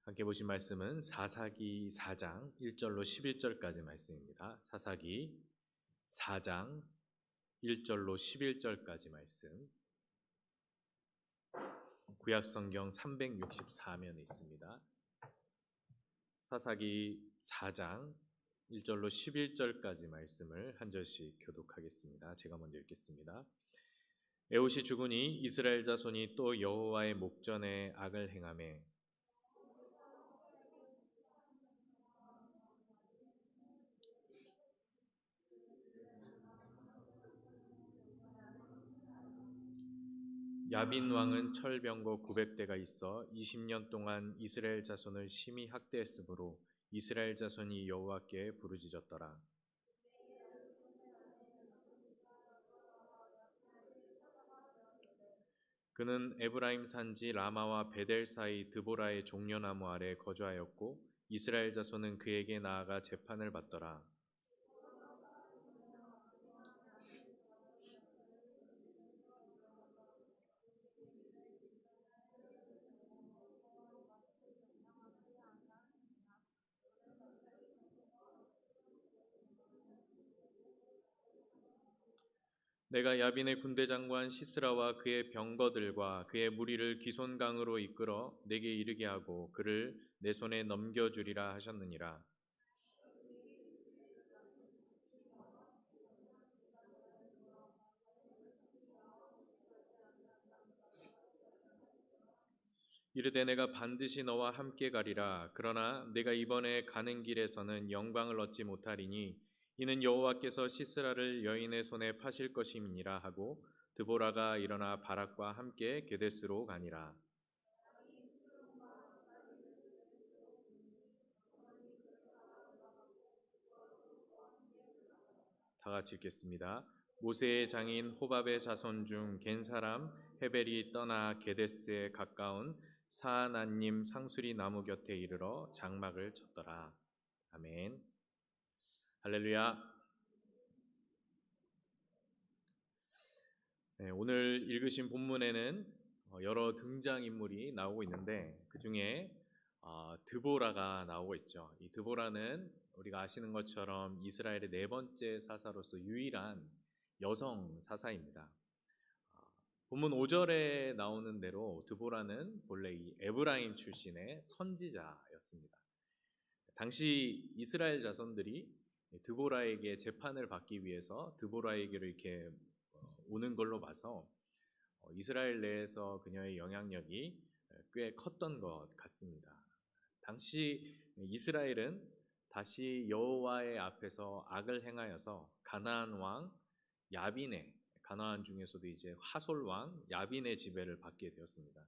함께 보신 말씀은 사사기 4장 1절로 11절까지 말씀입니다. 사사기 4장 1절로 11절까지 말씀. 구약성경 364면에 있습니다. 사사기 4장 1절로 11절까지 말씀을 한 절씩 교독하겠습니다. 제가 먼저 읽겠습니다. 에훗이 죽으니 이스라엘 자손이 또 여호와의 목전에 악을 행하매 야빈 왕은 철병거 900대가 있어 20년 동안 이스라엘 자손을 심히 학대했으므로 이스라엘 자손이 여호와께 부르짖었더라. 그는 에브라임 산지 라마와 베델 사이 드보라의 종려나무 아래 거주하였고 이스라엘 자손은 그에게 나아가 재판을 받더라. 내가 야빈의 군대 장관 시스라와 그의 병거들과 그의 무리를 기손강으로 이끌어 내게 이르게 하고 그를 내 손에 넘겨주리라 하셨느니라. 이르되 내가 반드시 너와 함께 가리라. 그러나 내가 이번에 가는 길에서는 영광을 얻지 못하리니 이는 여호와께서 시스라를 여인의 손에 파실 것임이니라 하고 드보라가 일어나 바락과 함께 게데스로 가니라. 다 같이 읽겠습니다. 모세의 장인 호밥의 자손 중 겐 사람 헤벨이 떠나 게데스에 가까운 사하나님 상수리 나무 곁에 이르러 장막을 쳤더라. 아멘. 할렐루야. 네, 오늘 읽으신 본문에는 여러 등장인물이 나오고 있는데 그 중에 드보라가 나오고 있죠. 이 드보라는 우리가 아시는 것처럼 이스라엘의 네 번째 사사로서 유일한 여성 사사입니다. 본문 5절에 나오는 대로 드보라는 본래 이 에브라임 출신의 선지자였습니다. 당시 이스라엘 자손들이 드보라에게 재판을 받기 위해서 드보라에게로 이렇게 오는 걸로 봐서 이스라엘 내에서 그녀의 영향력이 꽤 컸던 것 같습니다. 당시 이스라엘은 다시 여호와의 앞에서 악을 행하여서 가나안 왕 야빈의, 가나안 중에서도 이제 하솔 왕 야빈의 지배를 받게 되었습니다.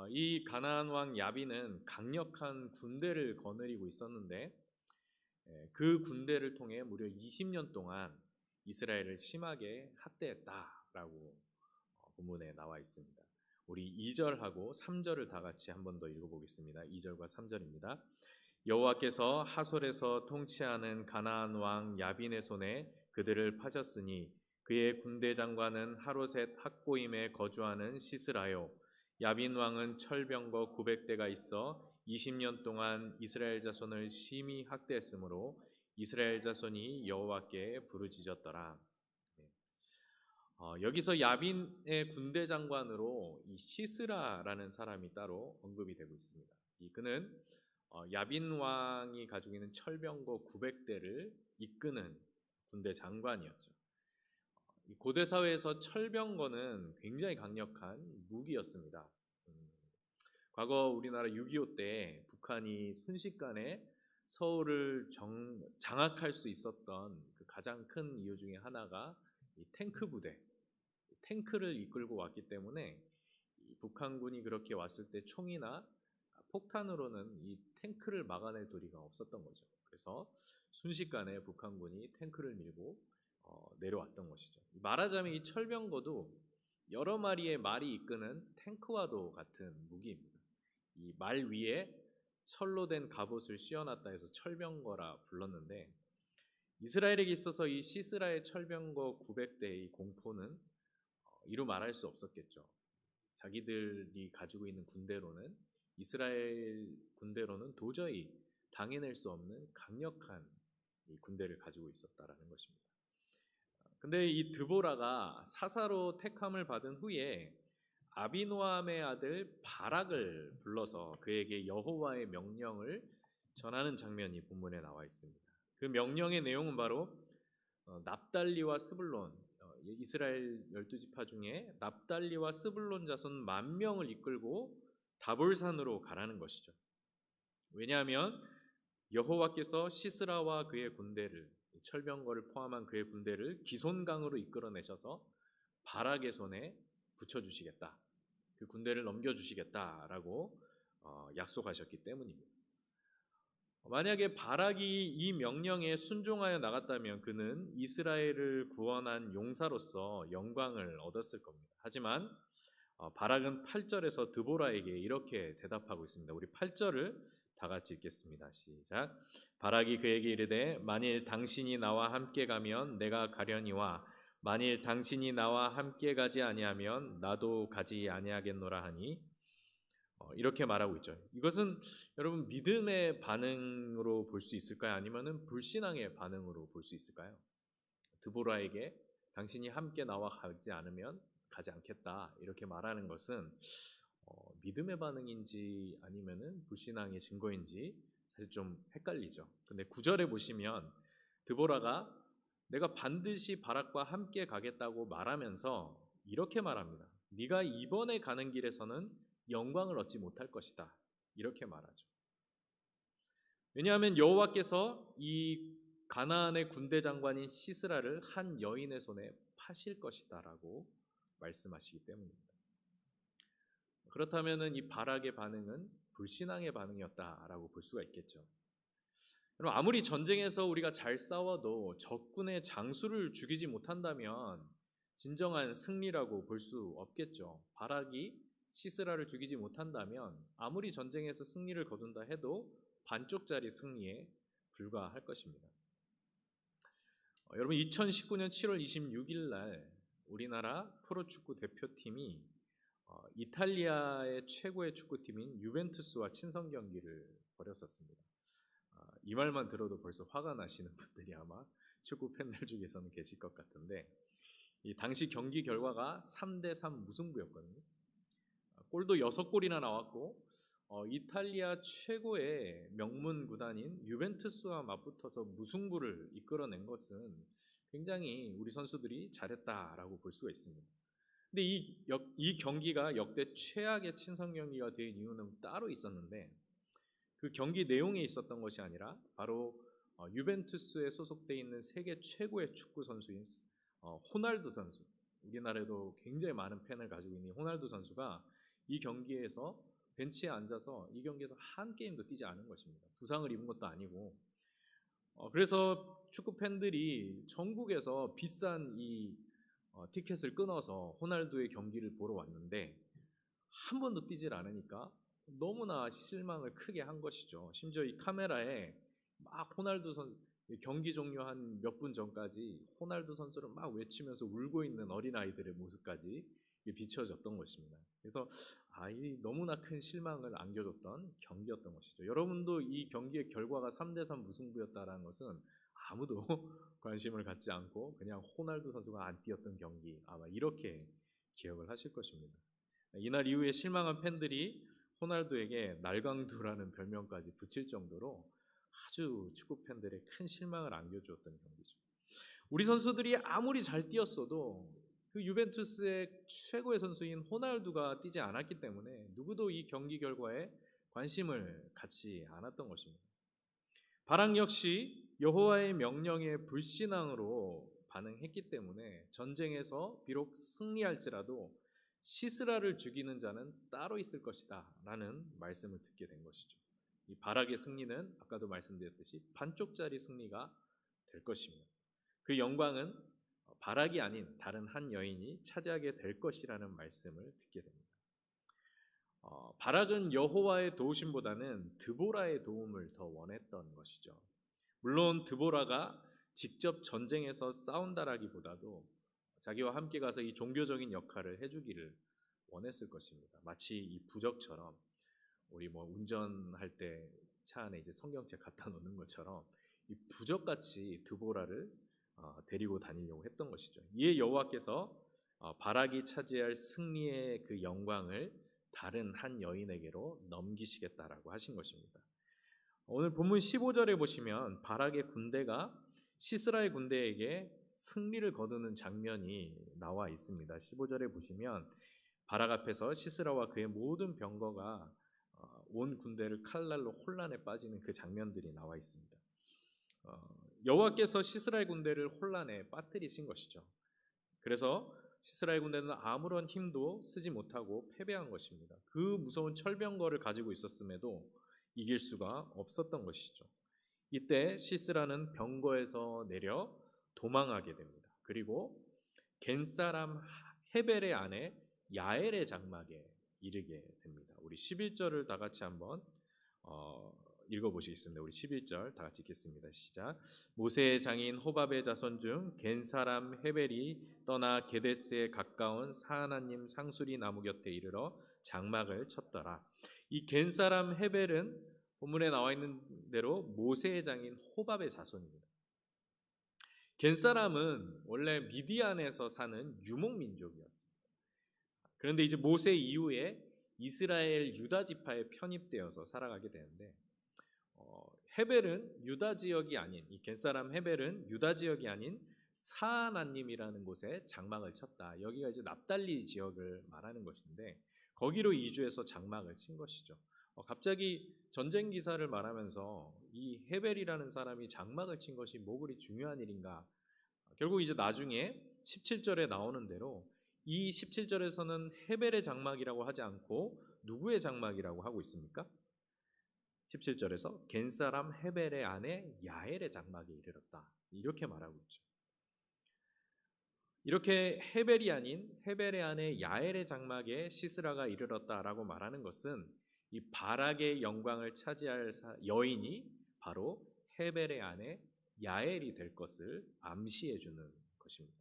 이 가나안 왕 야빈은 강력한 군대를 거느리고 있었는데 그 군대를 통해 무려 20년 동안 이스라엘을 심하게 학대했다라고 본문에 나와 있습니다. 우리 2절하고 3절을 다 같이 한 번 더 읽어보겠습니다. 2절과 3절입니다. 여호와께서 하솔에서 통치하는 가나안 왕 야빈의 손에 그들을 파셨으니 그의 군대 장관은 하로셋 학고임에 거주하는 시스라요. 야빈 왕은 철병거 900대가 있어 20년 동안 이스라엘 자손을 심히 학대했으므로 이스라엘 자손이 여호와께 부르짖었더라. 여기서 야빈의 군대 장관으로 이 시스라라는 사람이 따로 언급이 되고 있습니다. 그는 야빈 왕이 가지고 있는 철병거 900대를 이끄는 군대 장관이었죠. 고대 사회에서 철병거는 굉장히 강력한 무기였습니다. 과거 우리나라 6.25 때 북한이 순식간에 서울을 장악할 수 있었던 그 가장 큰 이유 중에 하나가 이 탱크 부대, 탱크를 이끌고 왔기 때문에 북한군이 그렇게 왔을 때 총이나 폭탄으로는 이 탱크를 막아낼 도리가 없었던 거죠. 그래서 순식간에 북한군이 탱크를 밀고 내려왔던 것이죠. 말하자면 이 철병거도 여러 마리의 말이 이끄는 탱크와도 같은 무기입니다. 이 말 위에 철로 된 갑옷을 씌워놨다 해서 철병거라 불렀는데 이스라엘에게 있어서 이 시스라의 철병거 900대의 공포는 이루 말할 수 없었겠죠. 자기들이 가지고 있는 군대로는 이스라엘 군대로는 도저히 당해낼 수 없는 강력한 이 군대를 가지고 있었다라는 것입니다. 근데 이 드보라가 사사로 택함을 받은 후에 아비노함의 아들 바락을 불러서 그에게 여호와의 명령을 전하는 장면이 본문에 나와 있습니다. 그 명령의 내용은 바로 납달리와 스불론, 이스라엘 12지파 중에 납달리와 스불론 자손 10,000명을 이끌고 다볼산으로 가라는 것이죠. 왜냐하면 여호와께서 시스라와 그의 군대를, 철병거를 포함한 그의 군대를 기손강으로 이끌어내셔서 바락의 손에 붙여주시겠다, 그 군대를 넘겨주시겠다라고 약속하셨기 때문입니다. 만약에 바락이 이 명령에 순종하여 나갔다면 그는 이스라엘을 구원한 용사로서 영광을 얻었을 겁니다. 하지만 바락은 8절에서 드보라에게 이렇게 대답하고 있습니다. 우리 8절을 다 같이 읽겠습니다. 시작. 바락이 그에게 이르되 만일 당신이 나와 함께 가면 내가 가려니와 만일 당신이 나와 함께 가지 아니하면 나도 가지 아니하겠노라 하니, 이렇게 말하고 있죠. 이것은 여러분 믿음의 반응으로 볼 수 있을까요? 아니면은 불신앙의 반응으로 볼 수 있을까요? 드보라에게 당신이 함께 나와 가지 않으면 가지 않겠다 이렇게 말하는 것은 믿음의 반응인지 아니면은 불신앙의 증거인지 사실 좀 헷갈리죠. 근데 9절에 보시면 드보라가 내가 반드시 바락과 함께 가겠다고 말하면서 이렇게 말합니다. 네가 이번에 가는 길에서는 영광을 얻지 못할 것이다. 이렇게 말하죠. 왜냐하면 여호와께서 이 가나안의 군대 장관인 시스라를 한 여인의 손에 파실 것이다라고 말씀하시기 때문입니다. 그렇다면은 이 바락의 반응은 불신앙의 반응이었다라고 볼 수가 있겠죠. 그럼 아무리 전쟁에서 우리가 잘 싸워도 적군의 장수를 죽이지 못한다면 진정한 승리라고 볼 수 없겠죠. 바락이 시스라를 죽이지 못한다면 아무리 전쟁에서 승리를 거둔다 해도 반쪽짜리 승리에 불과할 것입니다. 여러분 2019년 7월 26일 날 우리나라 프로축구 대표팀이 이탈리아의 최고의 축구팀인 유벤투스와 친선 경기를 벌였었습니다. 이 말만 들어도 벌써 화가 나시는 분들이 아마 축구 팬들 중에서는 계실 것 같은데, 이 당시 경기 결과가 3대3 무승부였거든요. 골도 6골이나 나왔고 이탈리아 최고의 명문 구단인 유벤투스와 맞붙어서 무승부를 이끌어낸 것은 굉장히 우리 선수들이 잘했다라고 볼 수가 있습니다. 근데 이 경기가 역대 최악의 친선 경기가 된 이유는 따로 있었는데, 그 경기 내용에 있었던 것이 아니라 바로 유벤투스에 소속되어 있는 세계 최고의 축구 선수인 호날두 선수, 우리나라에도 굉장히 많은 팬을 가지고 있는 호날두 선수가 이 경기에서 벤치에 앉아서 이 경기에서 한 게임도 뛰지 않은 것입니다. 부상을 입은 것도 아니고. 그래서 축구 팬들이 전국에서 비싼 이 티켓을 끊어서 호날두의 경기를 보러 왔는데 한 번도 뛰질 않으니까 너무나 실망을 크게 한 것이죠. 심지어 이 카메라에 막 호날두 선수 경기 종료 한 몇 분 전까지 호날두 선수를 막 외치면서 울고 있는 어린아이들의 모습까지 비춰졌던 것입니다. 그래서 이 너무나 큰 실망을 안겨줬던 경기였던 것이죠. 여러분도 이 경기의 결과가 3대3 무승부였다는 것은 아무도 관심을 갖지 않고 그냥 호날두 선수가 안 뛰었던 경기, 아마 이렇게 기억을 하실 것입니다. 이날 이후에 실망한 팬들이 호날두에게 날강두라는 별명까지 붙일 정도로 아주 축구 팬들의 큰 실망을 안겨주었던 경기죠. 우리 선수들이 아무리 잘 뛰었어도 그 유벤투스의 최고의 선수인 호날두가 뛰지 않았기 때문에 누구도 이 경기 결과에 관심을 갖지 않았던 것입니다. 바락 역시 여호와의 명령에 불신앙으로 반응했기 때문에 전쟁에서 비록 승리할지라도 시스라를 죽이는 자는 따로 있을 것이다 라는 말씀을 듣게 된 것이죠. 이 바락의 승리는 아까도 말씀드렸듯이 반쪽짜리 승리가 될 것입니다. 그 영광은 바락이 아닌 다른 한 여인이 차지하게 될 것이라는 말씀을 듣게 됩니다. 바락은 여호와의 도우심보다는 드보라의 도움을 더 원했던 것이죠. 물론 드보라가 직접 전쟁에서 싸운다라기보다도 자기와 함께 가서 이 종교적인 역할을 해주기를 원했을 것입니다. 마치 이 부적처럼 우리 뭐 운전할 때 차 안에 이제 성경책 갖다 놓는 것처럼 이 부적같이 드보라를 데리고 다니려고 했던 것이죠. 이에 여호와께서 바락이 차지할 승리의 그 영광을 다른 한 여인에게로 넘기시겠다라고 하신 것입니다. 오늘 본문 15절에 보시면 바락의 군대가 시스라의 군대에게 승리를 거두는 장면이 나와 있습니다. 15절에 보시면 바락 앞에서 시스라와 그의 모든 병거가 온 군대를 칼날로 혼란에 빠지는 그 장면들이 나와 있습니다. 여호와께서 시스라의 군대를 혼란에 빠뜨리신 것이죠. 그래서 시스라의 군대는 아무런 힘도 쓰지 못하고 패배한 것입니다. 그 무서운 철병거를 가지고 있었음에도 이길 수가 없었던 것이죠. 이때 시스라는 병거에서 내려 도망하게 됩니다. 그리고 겐사람 헤벨의 아내 야엘의 장막에 이르게 됩니다. 우리 11절을 다 같이 한번 읽어보시겠습니다. 우리 11절 다 같이 읽겠습니다. 시작. 모세의 장인 호밥의 자손 중 겐사람 헤벨이 떠나 게데스에 가까운 사하나님 상수리 나무 곁에 이르러 장막을 쳤더라. 이 겐사람 헤벨은 본문에 나와 있는 대로 모세의 장인 호밥의 자손입니다. 겐사람은 원래 미디안에서 사는 유목민족이었습니다. 그런데 이제 모세 이후에 이스라엘 유다 지파에 편입되어서 살아가게 되는데 헤벨은 유다 지역이 아닌 이 겐사람 헤벨은 유다 지역이 아닌 사하나님이라는 곳에 장막을 쳤다. 여기가 이제 납달리 지역을 말하는 것인데 거기로 이주해서 장막을 친 것이죠. 갑자기 전쟁 기사를 말하면서 이 헤벨이라는 사람이 장막을 친 것이 뭐 그리 중요한 일인가? 결국 이제 나중에 17절에 나오는 대로 이 17절에서는 헤벨의 장막이라고 하지 않고 누구의 장막이라고 하고 있습니까? 17절에서 겐사람 헤벨의 아내 야엘의 장막에 이르렀다. 이렇게 말하고 있죠. 이렇게 헤벨이 아닌 헤벨의 아내 야엘의 장막에 시스라가 이르렀다라고 말하는 것은 이 바락의 영광을 차지할 여인이 바로 헤벨의 아내 야엘이 될 것을 암시해 주는 것입니다.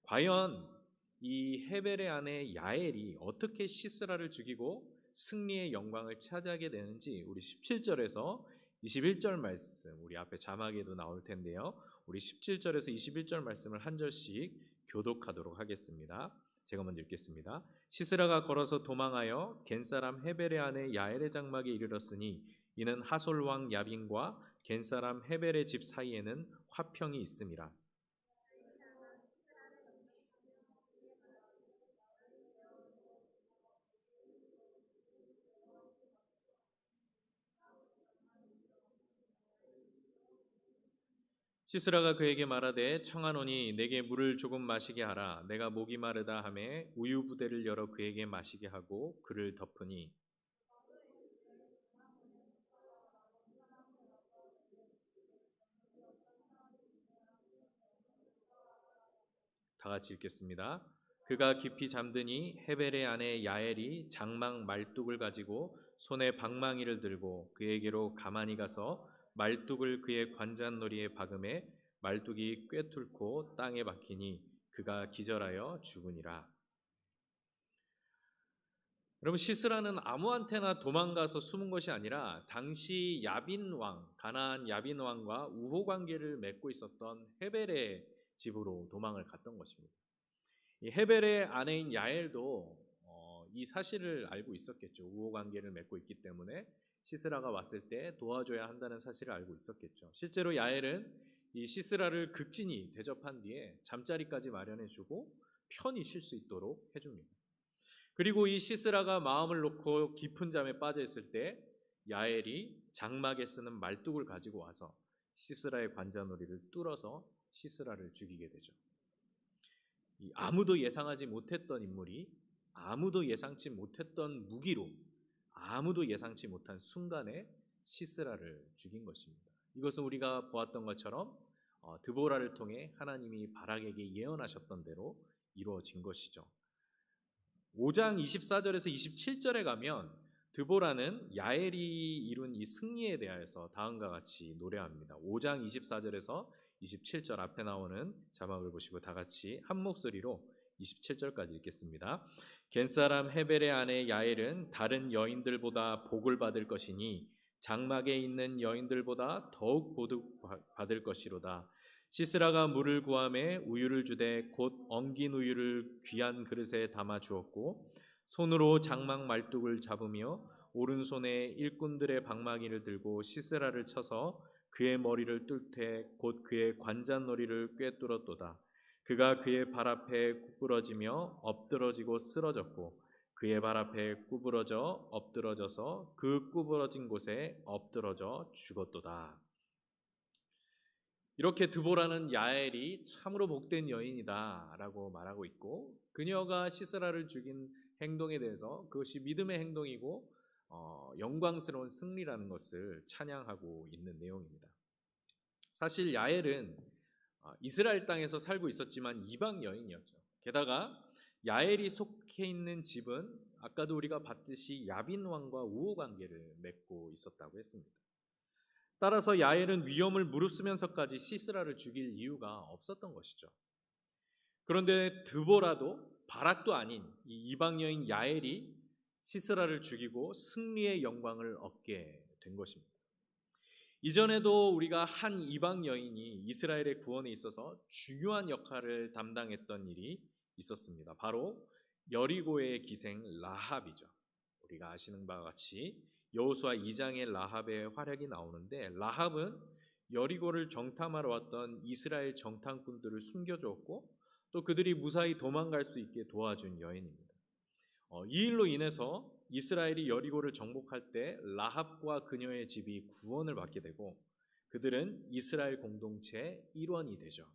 과연 이 헤벨의 아내 야엘이 어떻게 시스라를 죽이고 승리의 영광을 차지하게 되는지 우리 17절에서 21절 말씀, 우리 앞에 자막에도 나올 텐데요. 우리 17절에서 21절 말씀을 한 절씩 교독하도록 하겠습니다. 제가 먼저 읽겠습니다. 시스라가 걸어서 도망하여 겐사람 헤벨의 아내 야엘의 장막에 이르렀으니 이는 하솔 왕 야빈과 겐사람 헤벨의 집 사이에는 화평이 있음이라. 시스라가 그에게 말하되 청하노니 내게 물을 조금 마시게 하라. 내가 목이 마르다 하매 우유 부대를 열어 그에게 마시게 하고 그를 덮으니 다 같이 읽겠습니다. 그가 깊이 잠드니 헤벨의 아내 야엘이 장막 말뚝을 가지고 손에 방망이를 들고 그에게로 가만히 가서 말뚝을 그의 관잔놀이에 박음에 말뚝이 꿰뚫고 땅에 박히니 그가 기절하여 죽으니라. 여러분 시스라는 아무한테나 도망가서 숨은 것이 아니라 당시 야빈 왕, 가나안 야빈 왕과 우호 관계를 맺고 있었던 헤벨의 집으로 도망을 갔던 것입니다. 이 헤벨의 아내인 야엘도 이 사실을 알고 있었겠죠. 우호 관계를 맺고 있기 때문에 시스라가 왔을 때 도와줘야 한다는 사실을 알고 있었겠죠. 실제로 야엘은 이 시스라를 극진히 대접한 뒤에 잠자리까지 마련해주고 편히 쉴 수 있도록 해줍니다. 그리고 이 시스라가 마음을 놓고 깊은 잠에 빠져 있을 때 야엘이 장막에 쓰는 말뚝을 가지고 와서 시스라의 관자놀이를 뚫어서 시스라를 죽이게 되죠. 아무도 예상하지 못했던 인물이 아무도 예상치 못했던 무기로 아무도 예상치 못한 순간에 시스라를 죽인 것입니다. 이것은 우리가 보았던 것처럼 드보라를 통해 하나님이 바락에게 예언하셨던 대로 이루어진 것이죠. 5장 24절에서 27절에 가면 드보라는 야엘이 이룬 이 승리에 대하여서 다음과 같이 노래합니다. 5장 24절에서 27절 앞에 나오는 자막을 보시고 다 같이 한 목소리로 27절까지 읽겠습니다. 겐사람 헤벨의 아내 야엘은 다른 여인들보다 복을 받을 것이니 장막에 있는 여인들보다 더욱 보득 받을 것이로다. 시스라가 물을 구하매 우유를 주되 곧 엉긴 우유를 귀한 그릇에 담아 주었고 손으로 장막 말뚝을 잡으며 오른손에 일꾼들의 방망이를 들고 시스라를 쳐서 그의 머리를 뚫되 곧 그의 관잔놀이를 꿰뚫었도다. 그가 그의 발 앞에 구부러지며 엎드러지고 쓰러졌고 그의 발 앞에 구부러져 엎드러져서 그 구부러진 곳에 엎드러져 죽었도다. 이렇게 드보라는 야엘이 참으로 복된 여인이다라고 말하고 있고 그녀가 시스라를 죽인 행동에 대해서 그것이 믿음의 행동이고 영광스러운 승리라는 것을 찬양하고 있는 내용입니다. 사실 야엘은 이스라엘 땅에서 살고 있었지만 이방 여인이었죠. 게다가 야엘이 속해 있는 집은 아까도 우리가 봤듯이 야빈 왕과 우호 관계를 맺고 있었다고 했습니다. 따라서 야엘은 위험을 무릅쓰면서까지 시스라를 죽일 이유가 없었던 것이죠. 그런데 드보라도 바락도 아닌 이 이방 여인 야엘이 시스라를 죽이고 승리의 영광을 얻게 된 것입니다. 이전에도 우리가 한 이방 여인이 이스라엘의 구원에 있어서 중요한 역할을 담당했던 일이 있었습니다. 바로 여리고의 기생 라합이죠. 우리가 아시는 바와 같이 여호수아 2장의 라합의 활약이 나오는데 라합은 여리고를 정탐하러 왔던 이스라엘 정탐꾼들을 숨겨주었고 또 그들이 무사히 도망갈 수 있게 도와준 여인입니다. 이 일로 인해서 이스라엘이 여리고를 정복할 때 라합과 그녀의 집이 구원을 받게 되고 그들은 이스라엘 공동체의 일원이 되죠.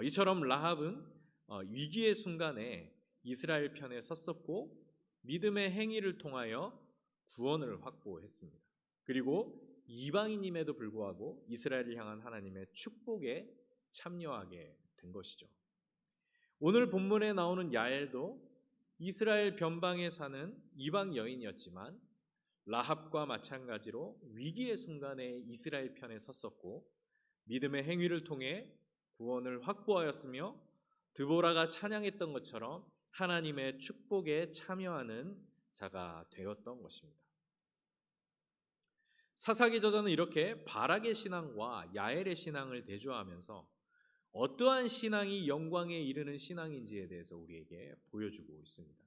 이처럼 라합은 위기의 순간에 이스라엘 편에 섰었고 믿음의 행위를 통하여 구원을 확보했습니다. 그리고 이방인임에도 불구하고 이스라엘을 향한 하나님의 축복에 참여하게 된 것이죠. 오늘 본문에 나오는 야엘도 이스라엘 변방에 사는 이방 여인이었지만 라합과 마찬가지로 위기의 순간에 이스라엘 편에 섰었고 믿음의 행위를 통해 구원을 확보하였으며 드보라가 찬양했던 것처럼 하나님의 축복에 참여하는 자가 되었던 것입니다. 사사기저자는 이렇게 바락의 신앙과 야엘의 신앙을 대조하면서 어떠한 신앙이 영광에 이르는 신앙인지에 대해서 우리에게 보여주고 있습니다.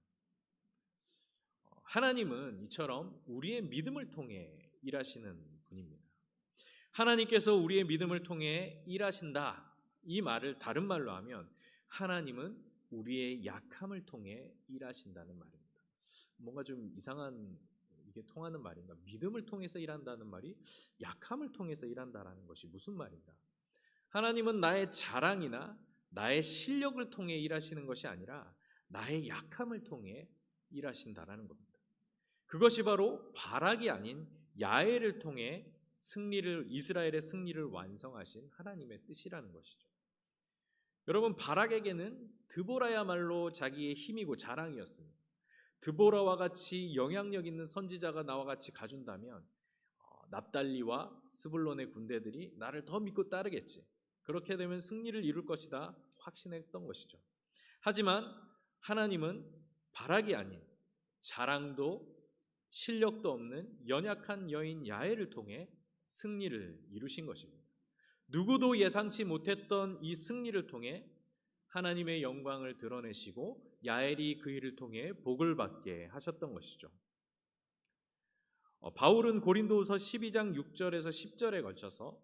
하나님은 이처럼 우리의 믿음을 통해 일하시는 분입니다. 하나님께서 우리의 믿음을 통해 일하신다. 이 말을 다른 말로 하면 하나님은 우리의 약함을 통해 일하신다는 말입니다. 뭔가 좀 이상한 이게 통하는 말인가? 믿음을 통해서 일한다는 말이 약함을 통해서 일한다라는 것이 무슨 말인가? 하나님은 나의 자랑이나 나의 실력을 통해 일하시는 것이 아니라 나의 약함을 통해 일하신다라는 겁니다. 그것이 바로 바락이 아닌 야엘을 통해 이스라엘의 승리를 완성하신 하나님의 뜻이라는 것이죠. 여러분, 바락에게는 드보라야말로 자기의 힘이고 자랑이었습니다. 드보라와 같이 영향력 있는 선지자가 나와 같이 가준다면 납달리와 스불론의 군대들이 나를 더 믿고 따르겠지. 그렇게 되면 승리를 이룰 것이다 확신했던 것이죠. 하지만 하나님은 바락이 아닌 자랑도 실력도 없는 연약한 여인 야엘을 통해 승리를 이루신 것입니다. 누구도 예상치 못했던 이 승리를 통해 하나님의 영광을 드러내시고 야엘이 그 일을 통해 복을 받게 하셨던 것이죠. 바울은 고린도후서 12장 6절에서 10절에 걸쳐서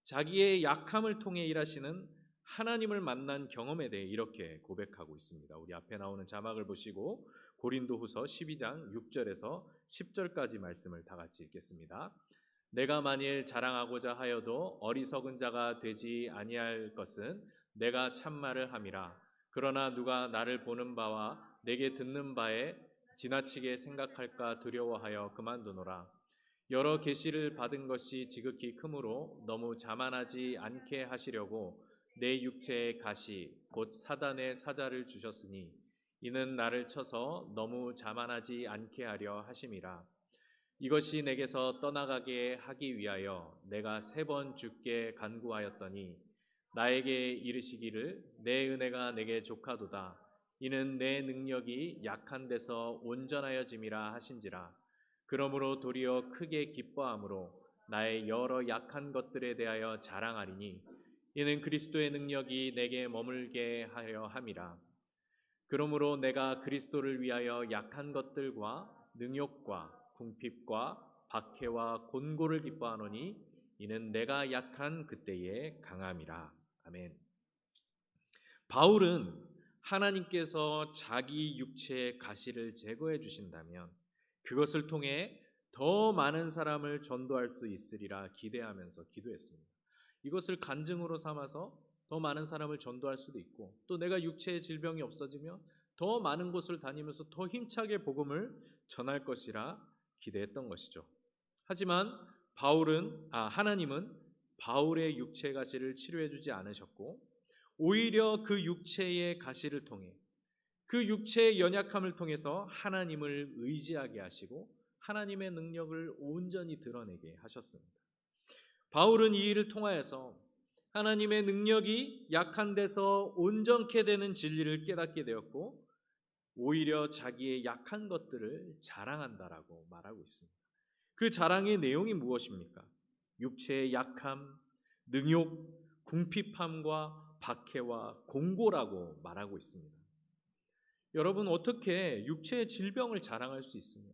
자기의 약함을 통해 일하시는 하나님을 만난 경험에 대해 이렇게 고백하고 있습니다. 우리 앞에 나오는 자막을 보시고 고린도후서 12장 6절에서 10절까지 말씀을 다 같이 읽겠습니다. 내가 만일 자랑하고자 하여도 어리석은 자가 되지 아니할 것은 내가 참말을 함이라. 그러나 누가 나를 보는 바와 내게 듣는 바에 지나치게 생각할까 두려워하여 그만두노라. 여러 계시를 받은 것이 지극히 크므로 너무 자만하지 않게 하시려고 내 육체의 가시 곧 사단의 사자를 주셨으니 이는 나를 쳐서 너무 자만하지 않게 하려 하심이라. 이것이 내게서 떠나가게 하기 위하여 내가 3번 주께 간구하였더니 나에게 이르시기를 내 은혜가 내게 족하도다. 이는 내 능력이 약한 데서 온전하여짐이라 하신지라. 그러므로 도리어 크게 기뻐함으로 나의 여러 약한 것들에 대하여 자랑하리니 이는 그리스도의 능력이 내게 머물게 하려 함이라. 그러므로 내가 그리스도를 위하여 약한 것들과 능욕과 궁핍과 박해와 곤고를 기뻐하노니 이는 내가 약한 그때에 강함이라. 아멘. 바울은 하나님께서 자기 육체의 가시를 제거해 주신다면 그것을 통해 더 많은 사람을 전도할 수 있으리라 기대하면서 기도했습니다. 이것을 간증으로 삼아서 더 많은 사람을 전도할 수도 있고, 또 내가 육체의 질병이 없어지면 더 많은 곳을 다니면서 더 힘차게 복음을 전할 것이라 기대했던 것이죠. 하지만 하나님은 바울의 육체 가시를 치료해 주지 않으셨고, 오히려 그 육체의 가시를 통해, 그 육체의 연약함을 통해서 하나님을 의지하게 하시고 하나님의 능력을 온전히 드러내게 하셨습니다. 바울은 이 일을 통하여서 하나님의 능력이 약한 데서 온전케 되는 진리를 깨닫게 되었고, 오히려 자기의 약한 것들을 자랑한다라고 말하고 있습니다. 그 자랑의 내용이 무엇입니까? 육체의 약함, 능욕, 궁핍함과 박해와 공고라고 말하고 있습니다. 여러분, 어떻게 육체의 질병을 자랑할 수 있으며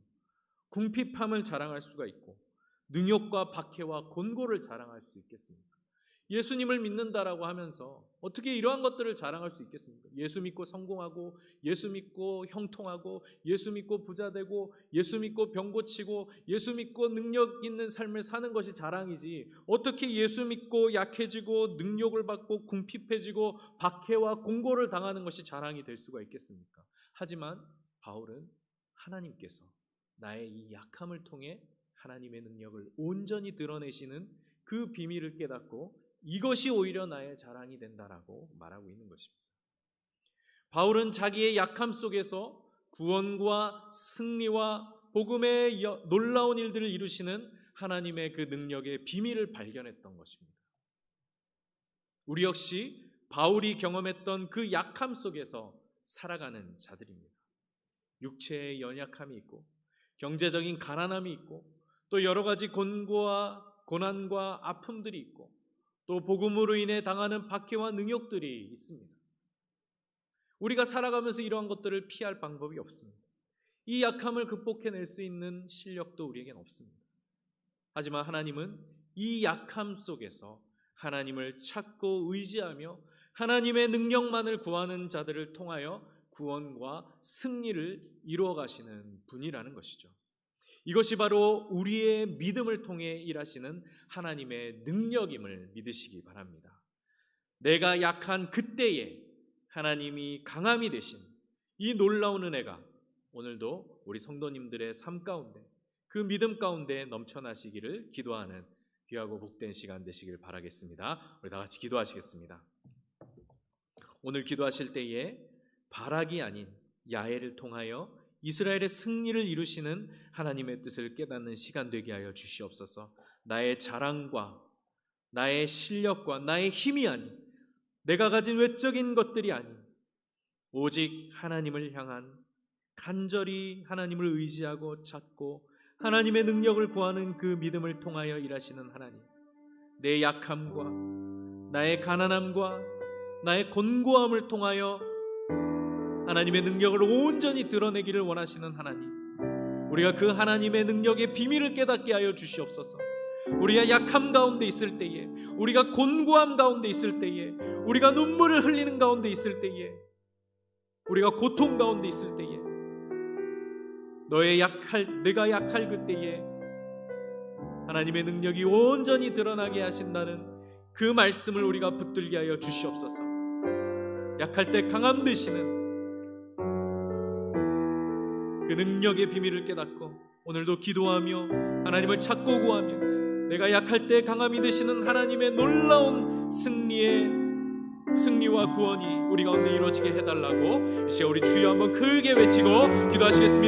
궁핍함을 자랑할 수가 있고 능욕과 박해와 곤고를 자랑할 수 있겠습니까? 예수님을 믿는다라고 하면서 어떻게 이러한 것들을 자랑할 수 있겠습니까? 예수 믿고 성공하고, 예수 믿고 형통하고, 예수 믿고 부자되고, 예수 믿고 병 고치고, 예수 믿고 능력 있는 삶을 사는 것이 자랑이지, 어떻게 예수 믿고 약해지고 능욕을 받고 궁핍해지고 박해와 공고를 당하는 것이 자랑이 될 수가 있겠습니까? 하지만 바울은 하나님께서 나의 이 약함을 통해 하나님의 능력을 온전히 드러내시는 그 비밀을 깨닫고 이것이 오히려 나의 자랑이 된다라고 말하고 있는 것입니다. 바울은 자기의 약함 속에서 구원과 승리와 복음의 놀라운 일들을 이루시는 하나님의 그 능력의 비밀을 발견했던 것입니다. 우리 역시 바울이 경험했던 그 약함 속에서 살아가는 자들입니다. 육체의 연약함이 있고 경제적인 가난함이 있고 또 여러 가지 곤고와 고난과 아픔들이 있고 또 복음으로 인해 당하는 박해와 능욕들이 있습니다. 우리가 살아가면서 이러한 것들을 피할 방법이 없습니다. 이 약함을 극복해낼 수 있는 실력도 우리에겐 없습니다. 하지만 하나님은 이 약함 속에서 하나님을 찾고 의지하며 하나님의 능력만을 구하는 자들을 통하여 구원과 승리를 이루어 가시는 분이라는 것이죠. 이것이 바로 우리의 믿음을 통해 일하시는 하나님의 능력임을 믿으시기 바랍니다. 내가 약한 그때에 하나님이 강함이 되신 이 놀라운 은혜가 오늘도 우리 성도님들의 삶 가운데, 그 믿음 가운데 넘쳐나시기를 기도하는 귀하고 복된 시간 되시길 바라겠습니다. 우리 다 같이 기도하시겠습니다. 오늘 기도하실 때에 바락이 아닌 야훼를 통하여 이스라엘의 승리를 이루시는 하나님의 뜻을 깨닫는 시간 되게 하여 주시옵소서. 나의 자랑과 나의 실력과 나의 힘이 아닌, 내가 가진 외적인 것들이 아닌, 오직 하나님을 향한 간절히 하나님을 의지하고 찾고 하나님의 능력을 구하는 그 믿음을 통하여 일하시는 하나님, 내 약함과 나의 가난함과 나의 곤고함을 통하여 하나님의 능력을 온전히 드러내기를 원하시는 하나님, 우리가 그 하나님의 능력의 비밀을 깨닫게 하여 주시옵소서. 우리가 약함 가운데 있을 때에, 우리가 곤고함 가운데 있을 때에, 우리가 눈물을 흘리는 가운데 있을 때에, 우리가 고통 가운데 있을 때에, 내가 약할 그때에 하나님의 능력이 온전히 드러나게 하신다는 그 말씀을 우리가 붙들게 하여 주시옵소서. 약할 때 강함 되시는 그 능력의 비밀을 깨닫고 오늘도 기도하며 하나님을 찾고 구하며 내가 약할 때 강함이 되시는 하나님의 놀라운 승리와 구원이 우리 가운데 이루어지게 해달라고 이제 우리 주여 한번 크게 외치고 기도하시겠습니다.